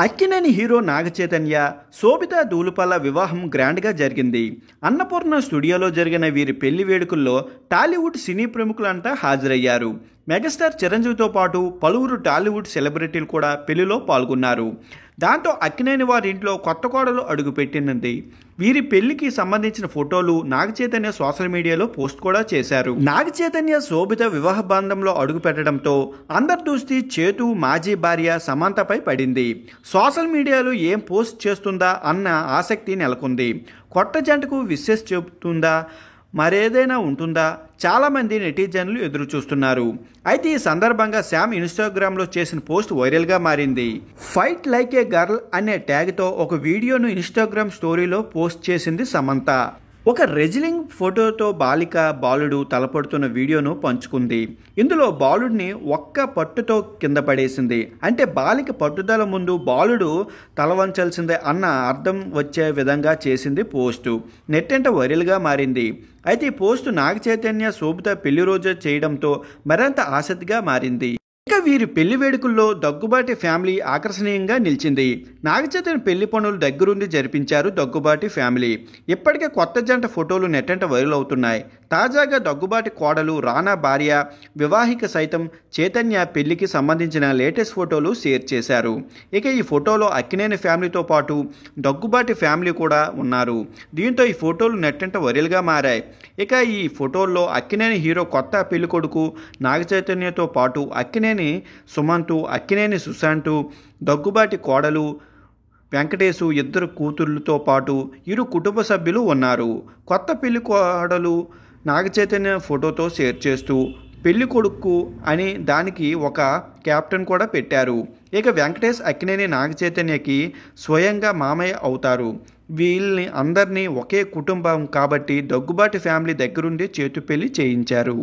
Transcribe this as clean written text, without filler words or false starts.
Akkineni hero Naga Chaitanya, శోభిత ధూళిపాల వివాహం గ్రాండ్గా జరిగింది. అన్నపూర్ణ స్టూడియోలో జరిగిన వీరి పెళ్లి వేడుకల్లో టాలీవుడ్ సినీ ప్రముఖులంతా హాజరయ్యారు. మెగాస్టార్ చిరంజీవితో పాటు పలువురు టాలీవుడ్ సెలబ్రిటీలు కూడా పెళ్లిలో పాల్గొన్నారు. దాంతో అక్కినేని వారి ఇంట్లో కొత్త కోడలు అడుగుపెట్టింది. వీరి పెళ్లికి సంబంధించిన ఫోటోలు నాగచైతన్య సోషల్ మీడియాలో పోస్ట్ కూడా చేశారు. నాగచైతన్య శోభిత వివాహ బంధంలో అడుగు పెట్టడంతో అందరి దృష్టి చేతు మాజీ భార్య సమంతపై పడింది. సోషల్ మీడియాలో ఏం పోస్ట్ చేస్తుందా అన్న ఆసక్తి నెలకొంది. కొత్త జంటకు విషెస్ చెబుతుందా, మరేదైనా ఉంటుందా? చాలామంది నెటిజన్లు ఎదురు చూస్తున్నారు. అయితే ఈ సందర్భంగా శామ్ ఇన్స్టాగ్రామ్లో చేసిన పోస్ట్ వైరల్గా మారింది. ఫైట్ లైక్ ఏ గర్ల్ అనే ట్యాగ్తో ఒక వీడియోను ఇన్స్టాగ్రామ్ స్టోరీలో పోస్ట్ చేసింది సమంత. ఒక రెజ్లింగ్ ఫోటోతో బాలుడు తలపడుతున్న వీడియోను పంచుకుంది. ఇందులో బాలుడిని ఒక్క పట్టుతో కింద పడేసింది. అంటే బాలిక పట్టుదల ముందు బాలుడు తలవంచాల్సిందే అన్న అర్థం వచ్చే విధంగా చేసింది పోస్టు. నెట్టెంట వైరల్గా మారింది. అయితే ఈ పోస్టు నాగచైతన్య శోభిత పెళ్లి రోజు చేయడంతో మరింత ఆసక్తిగా మారింది. ఇక వీరి పెళ్లి వేడుకల్లో దగ్గుబాటి ఫ్యామిలీ ఆకర్షణీయంగా నిలిచింది. నాగచైతన్య పెళ్లి పనులు దగ్గరుండి జరిపించారు దగ్గుబాటి ఫ్యామిలీ. ఇప్పటికే కొత్త జంట ఫోటోలు నెట్టంట వైరల్ అవుతున్నాయి. తాజాగా దగ్గుబాటి కోడలు రానా భార్య వివాహిక సైతం చైతన్య పెళ్లికి సంబంధించిన లేటెస్ట్ ఫోటోలు షేర్ చేశారు. ఇక ఈ ఫోటోలో అక్కినేని ఫ్యామిలీతో పాటు దగ్గుబాటి ఫ్యామిలీ కూడా ఉన్నారు. దీంతో ఈ ఫోటోలు నెట్టంట వైరల్గా మారాయి. ఇక ఈ ఫోటోల్లో అక్కినేని హీరో కొత్త పెళ్లి కొడుకు నాగచైతన్యతో పాటు అక్కినేని సుమంతు, అక్కినేని సుశాంత్, దగ్గుబాటి కోడలు వెంకటేశు ఇద్దరు కూతుళ్లతో పాటు ఇరు కుటుంబ సభ్యులు ఉన్నారు. కొత్త పెళ్లి కోడలు నాగచైతన్య ఫోటోతో షేర్ చేస్తూ పెళ్లి కొడుకు అని దానికి ఒక క్యాప్టెన్ కూడా పెట్టారు. ఇక వెంకటేష్ అక్కినేని నాగచైతన్యకి స్వయంగా మామయ్య అవుతారు. వీళ్ళని అందరినీ ఒకే కుటుంబం కాబట్టి దగ్గుబాటి ఫ్యామిలీ దగ్గరుండి చేతు పెళ్లి చేయించారు.